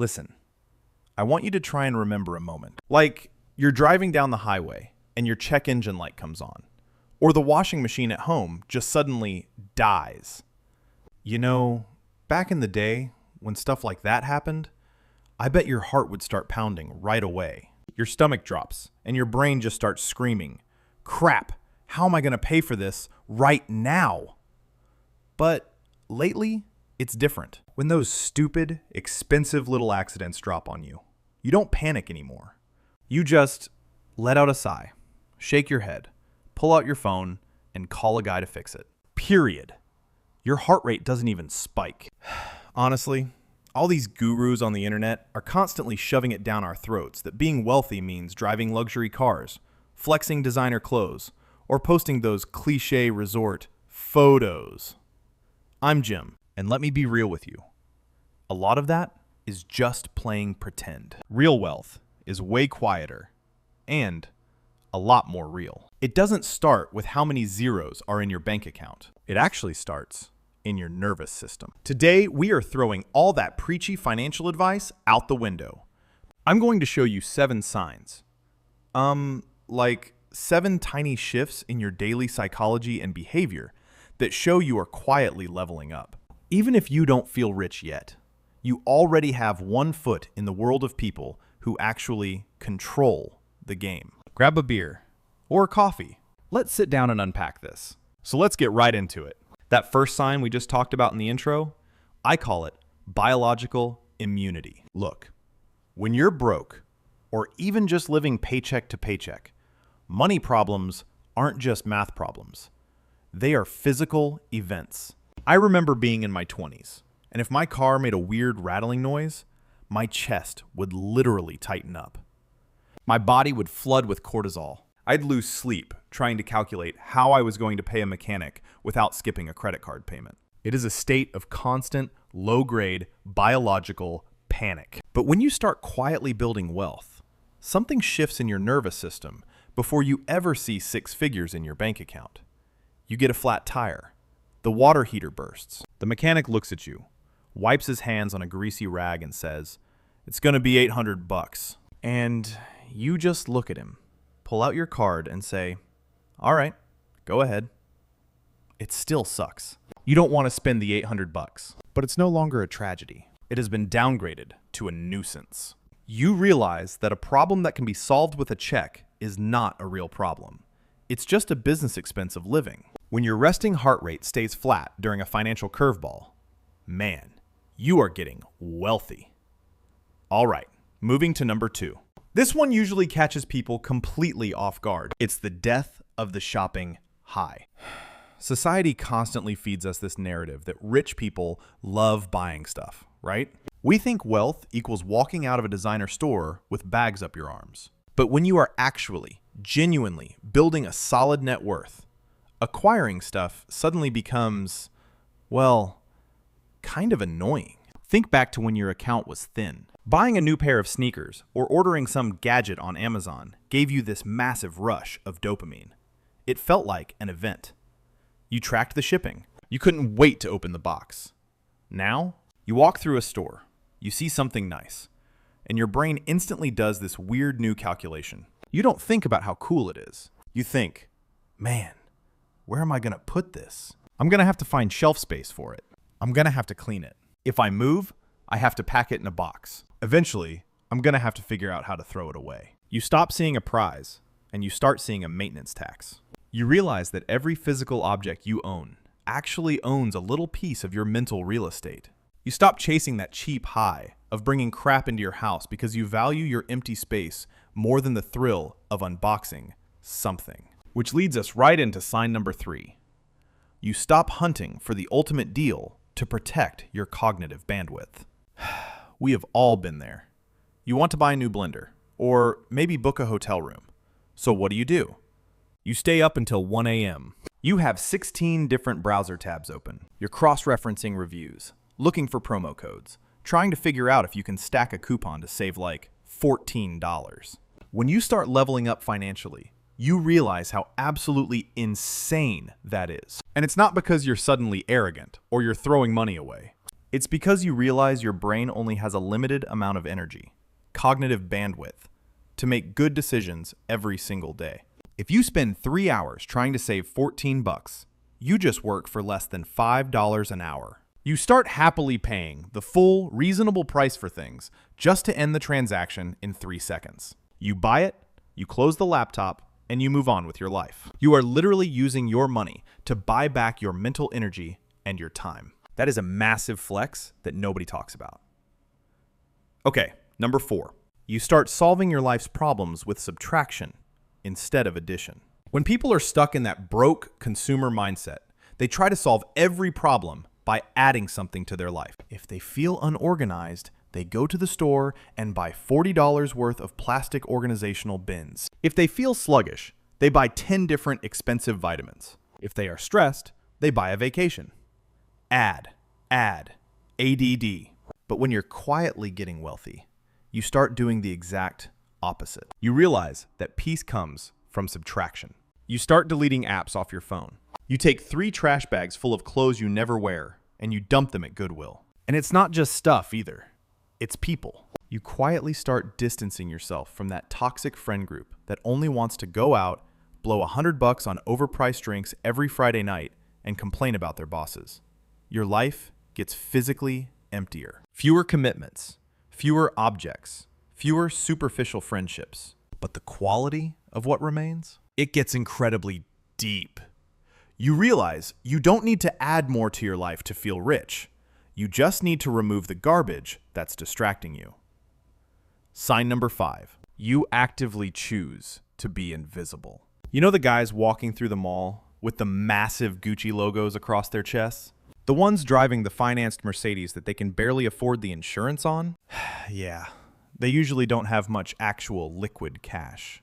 Listen, I want you to try and remember a moment. Like you're driving down the highway and your check engine light comes on, or the washing machine at home just suddenly dies. You know, back in the day when stuff like that happened, I bet your heart would start pounding right away. Your stomach drops and your brain just starts screaming, "Crap, how am I going to pay for this right now?" But lately, it's different. When those stupid, expensive little accidents drop on you, you don't panic anymore. You just let out a sigh, shake your head, pull out your phone, and call a guy to fix it. Period. Your heart rate doesn't even spike. Honestly, all these gurus on the internet are constantly shoving it down our throats that being wealthy means driving luxury cars, flexing designer clothes, or posting those cliche resort photos. I'm Jim, and let me be real with you. A lot of that is just playing pretend. Real wealth is way quieter and a lot more real. It doesn't start with how many zeros are in your bank account. It actually starts in your nervous system. Today, we are throwing all that preachy financial advice out the window. I'm going to show you 7 signs. Like 7 tiny shifts in your daily psychology and behavior that show you are quietly leveling up. Even if you don't feel rich yet, you already have one foot in the world of people who actually control the game. Grab a beer or coffee. Let's sit down and unpack this. So let's get right into it. That first sign we just talked about in the intro, I call it biological immunity. Look, when you're broke, or even just living paycheck to paycheck, money problems aren't just math problems. They are physical events. I remember being in my 20s, and if my car made a weird rattling noise, my chest would literally tighten up. My body would flood with cortisol. I'd lose sleep trying to calculate how I was going to pay a mechanic without skipping a credit card payment. It is a state of constant, low-grade, biological panic. But when you start quietly building wealth, something shifts in your nervous system before you ever see 6 figures in your bank account. You get a flat tire. The water heater bursts. The mechanic looks at you, wipes his hands on a greasy rag and says, "It's gonna be $800. And you just look at him, pull out your card and say, "All right, go ahead." It still sucks. You don't want to spend the $800, but it's no longer a tragedy. It has been downgraded to a nuisance. You realize that a problem that can be solved with a check is not a real problem. It's just a business expense of living. When your resting heart rate stays flat during a financial curveball, man, you are getting wealthy. All right, moving to number 2. This one usually catches people completely off guard. It's the death of the shopping high. Society constantly feeds us this narrative that rich people love buying stuff, right? We think wealth equals walking out of a designer store with bags up your arms. But when you are actually, genuinely building a solid net worth, acquiring stuff suddenly becomes, well, kind of annoying. Think back to when your account was thin. Buying a new pair of sneakers or ordering some gadget on Amazon gave you this massive rush of dopamine. It felt like an event. You tracked the shipping. You couldn't wait to open the box. Now, you walk through a store, you see something nice, and your brain instantly does this weird new calculation. You don't think about how cool it is. You think, man, where am I going to put this? I'm going to have to find shelf space for it. I'm going to have to clean it. If I move, I have to pack it in a box. Eventually, I'm going to have to figure out how to throw it away. You stop seeing a prize, and you start seeing a maintenance tax. You realize that every physical object you own actually owns a little piece of your mental real estate. You stop chasing that cheap high of bringing crap into your house because you value your empty space more than the thrill of unboxing something. Which leads us right into sign number 3. You stop hunting for the ultimate deal to protect your cognitive bandwidth. We have all been there. You want to buy a new blender, or maybe book a hotel room. So what do? You stay up until 1 a.m. You have 16 different browser tabs open. You're cross-referencing reviews, looking for promo codes, trying to figure out if you can stack a coupon to save like $14. When you start leveling up financially, you realize how absolutely insane that is. And it's not because you're suddenly arrogant or you're throwing money away. It's because you realize your brain only has a limited amount of energy, cognitive bandwidth, to make good decisions every single day. If you spend 3 hours trying to save 14 bucks, you just work for less than $5 an hour. You start happily paying the full, reasonable price for things just to end the transaction in 3 seconds. You buy it, you close the laptop, and you move on with your life. You are literally using your money to buy back your mental energy and your time. That is a massive flex that nobody talks about. Okay, number 4. You start solving your life's problems with subtraction instead of addition. When people are stuck in that broke consumer mindset, they try to solve every problem by adding something to their life. If they feel unorganized, they go to the store and buy $40 worth of plastic organizational bins. If they feel sluggish, they buy 10 different expensive vitamins. If they are stressed, they buy a vacation. Add, ADD. But when you're quietly getting wealthy, you start doing the exact opposite. You realize that peace comes from subtraction. You start deleting apps off your phone. You take 3 trash bags full of clothes you never wear, and you dump them at Goodwill. And it's not just stuff either. It's people. You quietly start distancing yourself from that toxic friend group that only wants to go out, blow $100 on overpriced drinks every Friday night, and complain about their bosses. Your life gets physically emptier. Fewer commitments, fewer objects, fewer superficial friendships. But the quality of what remains? It gets incredibly deep. You realize you don't need to add more to your life to feel rich. You just need to remove the garbage that's distracting you. Sign number 5. You actively choose to be invisible. You know the guys walking through the mall with the massive Gucci logos across their chests? The ones driving the financed Mercedes that they can barely afford the insurance on? Yeah, they usually don't have much actual liquid cash.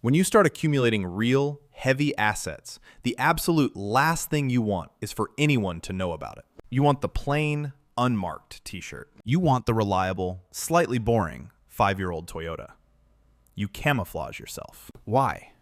When you start accumulating real, heavy assets, the absolute last thing you want is for anyone to know about it. You want the plain, unmarked t-shirt. You want the reliable, slightly boring 5-year-old Toyota. You camouflage yourself. Why?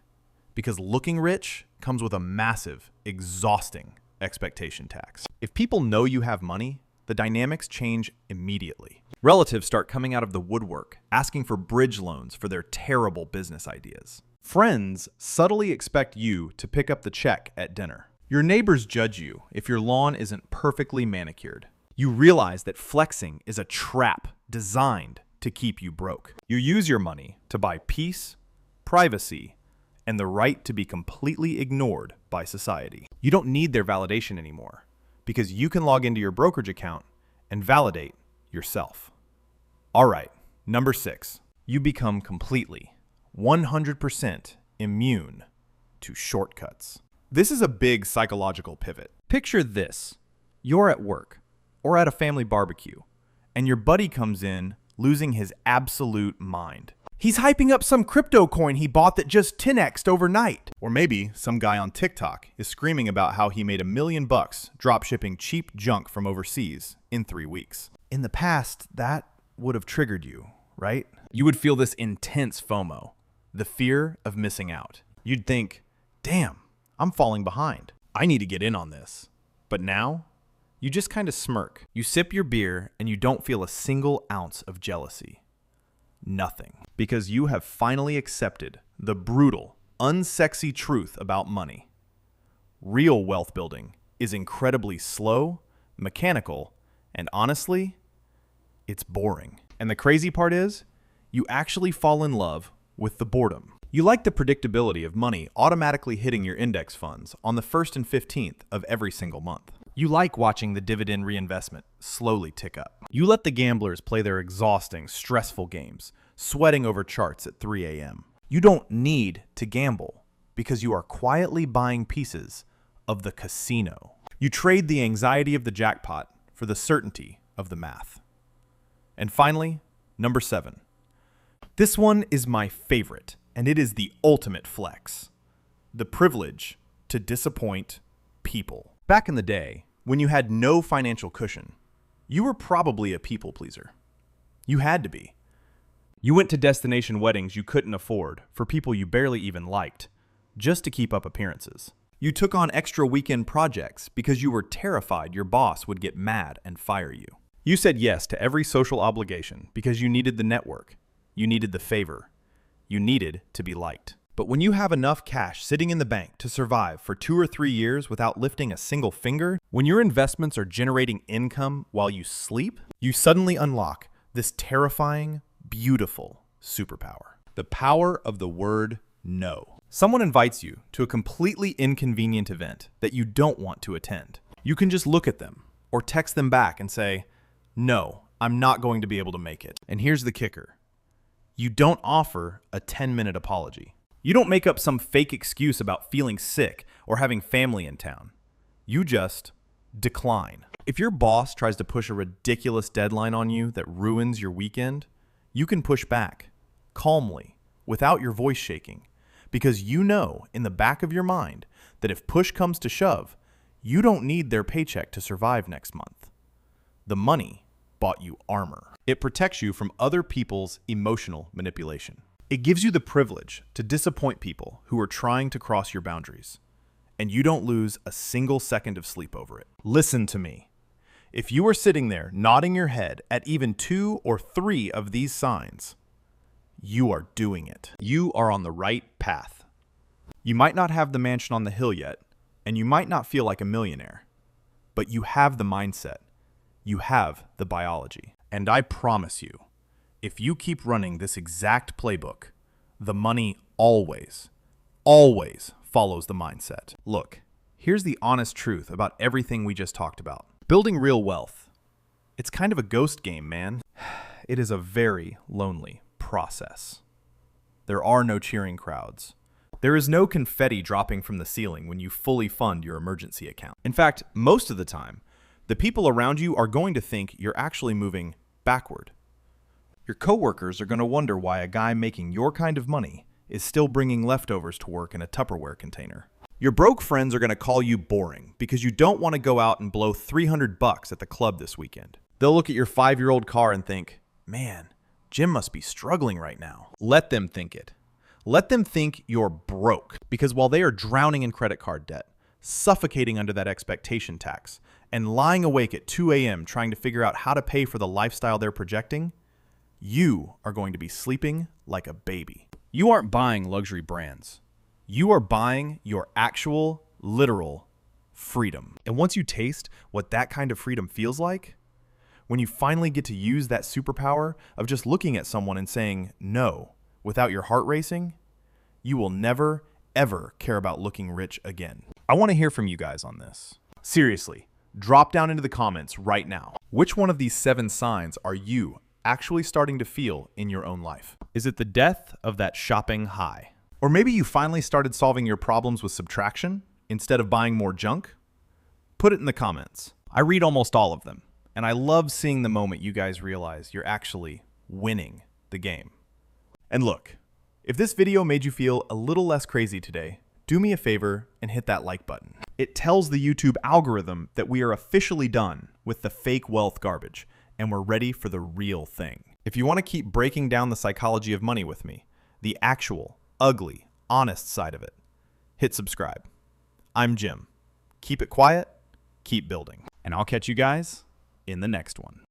Because looking rich comes with a massive, exhausting expectation tax. If people know you have money, the dynamics change immediately. Relatives start coming out of the woodwork, asking for bridge loans for their terrible business ideas. Friends subtly expect you to pick up the check at dinner. Your neighbors judge you if your lawn isn't perfectly manicured. You realize that flexing is a trap designed to keep you broke. You use your money to buy peace, privacy, and the right to be completely ignored by society. You don't need their validation anymore because you can log into your brokerage account and validate yourself. All right, number 6. You become completely 100% immune to shortcuts. This is a big psychological pivot. Picture this. You're at work or at a family barbecue, and your buddy comes in losing his absolute mind. He's hyping up some crypto coin he bought that just 10x'd overnight. Or maybe some guy on TikTok is screaming about how he made $1 million drop shipping cheap junk from overseas in 3 weeks. In the past, that would have triggered you, right? You would feel this intense FOMO, the fear of missing out. You'd think, damn, I'm falling behind. I need to get in on this. But now, you just kind of smirk. You sip your beer and you don't feel a single ounce of jealousy. Nothing. Because you have finally accepted the brutal, unsexy truth about money. Real wealth building is incredibly slow, mechanical, and honestly, it's boring. And the crazy part is, you actually fall in love with the boredom. You like the predictability of money automatically hitting your index funds on the 1st and 15th of every single month. You like watching the dividend reinvestment slowly tick up. You let the gamblers play their exhausting, stressful games, sweating over charts at 3 a.m. You don't need to gamble because you are quietly buying pieces of the casino. You trade the anxiety of the jackpot for the certainty of the math. And finally, number 7. This one is my favorite, and it is the ultimate flex. The privilege to disappoint people. Back in the day, when you had no financial cushion, you were probably a people pleaser. You had to be. You went to destination weddings you couldn't afford for people you barely even liked, just to keep up appearances. You took on extra weekend projects because you were terrified your boss would get mad and fire you. You said yes to every social obligation because you needed the network. You needed the favor. You needed to be liked. But when you have enough cash sitting in the bank to survive for 2 or 3 years without lifting a single finger, when your investments are generating income while you sleep, you suddenly unlock this terrifying, beautiful superpower. The power of the word no. Someone invites you to a completely inconvenient event that you don't want to attend. You can just look at them or text them back and say, "No, I'm not going to be able to make it." And here's the kicker. You don't offer a 10-minute apology. You don't make up some fake excuse about feeling sick or having family in town. You just decline. If your boss tries to push a ridiculous deadline on you that ruins your weekend, you can push back, calmly, without your voice shaking, because you know in the back of your mind that if push comes to shove, you don't need their paycheck to survive next month. The money bought you armor. It protects you from other people's emotional manipulation. It gives you the privilege to disappoint people who are trying to cross your boundaries, and you don't lose a single second of sleep over it. Listen to me. If you are sitting there nodding your head at even 2 or 3 of these signs, you are doing it. You are on the right path. You might not have the mansion on the hill yet, and you might not feel like a millionaire, but you have the mindset. You have the biology. And I promise you, if you keep running this exact playbook, the money always follows the mindset. Look, here's the honest truth about everything we just talked about. Building real wealth. It's kind of a ghost game, man. It is a very lonely process. There are no cheering crowds. There is no confetti dropping from the ceiling when you fully fund your emergency account. In fact, most of the time, the people around you are going to think you're actually moving backward. Your coworkers are going to wonder why a guy making your kind of money is still bringing leftovers to work in a Tupperware container. Your broke friends are going to call you boring because you don't want to go out and blow $300 at the club this weekend. They'll look at your 5-year-old car and think, "Man, Jim must be struggling right now." Let them think it. Let them think you're broke, because while they are drowning in credit card debt, suffocating under that expectation tax, and lying awake at 2 a.m. trying to figure out how to pay for the lifestyle they're projecting, you are going to be sleeping like a baby. You aren't buying luxury brands. You are buying your actual, literal freedom. And once you taste what that kind of freedom feels like, when you finally get to use that superpower of just looking at someone and saying no without your heart racing, you will never, ever care about looking rich again. I want to hear from you guys on this. Seriously, drop down into the comments right now. Which one of these 7 signs are you actually starting to feel in your own life? Is it the death of that shopping high? Or maybe you finally started solving your problems with subtraction instead of buying more junk? Put it in the comments. I read almost all of them, and I love seeing the moment you guys realize you're actually winning the game. And look, if this video made you feel a little less crazy today, do me a favor and hit that like button. It tells the YouTube algorithm that we are officially done with the fake wealth garbage, and we're ready for the real thing. If you want to keep breaking down the psychology of money with me, the actual, ugly, honest side of it, hit subscribe. I'm Jim. Keep it quiet, keep building. And I'll catch you guys in the next one.